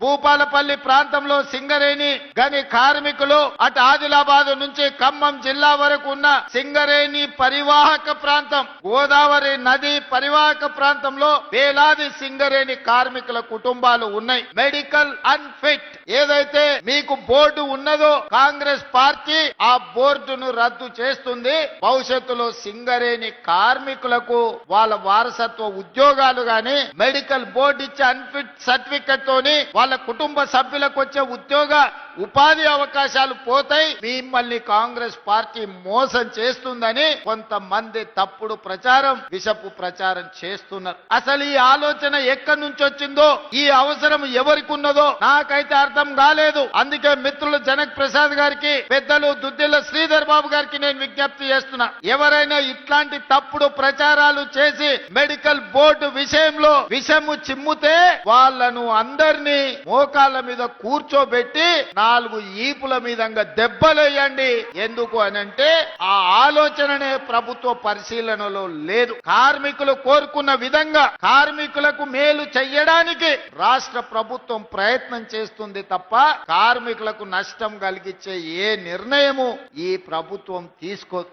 భూపాలపల్లి ప్రాంతంలో సింగరేణి గని కార్మికులు అటు ఆదిలాబాద్ నుంచి ఖమ్మం జిల్లా వరకు ఉన్న సింగరేణి పరివాహక ప్రాంతం, గోదావరి నది పరివాహక ప్రాంతంలో వేలాది సింగరేణి కార్మికుల కుటుంబాలు ఉన్నాయి. మెడికల్ అన్ఫిట్ ఏదైతే మీకు బోర్డు ఉన్నదో కాంగ్రెస్ పార్టీ ఆ బోర్డును రద్దు చేస్తుంది. భవిష్యత్తులో సింగరేణి కార్మికులకు వాళ్ళ వారసత్వ ఉద్యోగాలు గాని మెడికల్ బోర్డు ఇచ్చే అన్ఫిట్ సర్టిఫికెట్ తోని వాళ్ళ కుటుంబ సభ్యులకు వచ్చే ఉపాధి అవకాశాలు పోతాయి. మిమ్మల్ని కాంగ్రెస్ పార్టీ మోసం చేస్తుందని కొంతమంది తప్పుడు ప్రచారం, విషపు ప్రచారం చేస్తున్నారు. అసలు ఈ ఆలోచన ఎక్కడి నుంచి వచ్చిందో, ఈ అవసరం ఎవరికి ఉన్నదో నాకైతే అర్థం కాలేదు. అందుకే మిత్రులు జనక్ ప్రసాద్ గారికి, పెద్దలు దుద్దిల్ల శ్రీధర్ బాబు గారికి నేను విజ్ఞప్తి చేస్తున్నా. ఎవరైనా ఇట్లాంటి తప్పుడు ప్రచారాలు చేసి మెడికల్ బోర్డు విషయంలో విషము చిమ్ముతే వాళ్ళను అందరినీ మోకాళ్ళ మీద కూర్చోబెట్టి 4 ఈపుల మీదంగా దెబ్బలేయండి. ఎందుకు అనంటే ఆ ఆలోచననే ప్రభుత్వ పరిశీలనలో లేదు. కార్మికులు కోరుకున్న విధంగా కార్మికులకు మేలు చెయ్యడానికి రాష్ట్ర ప్రభుత్వం ప్రయత్నం చేస్తుంది తప్ప కార్మికులకు నష్టం కలిగించే ఏ నిర్ణయము ఈ ప్రభుత్వం తీసుకోదు.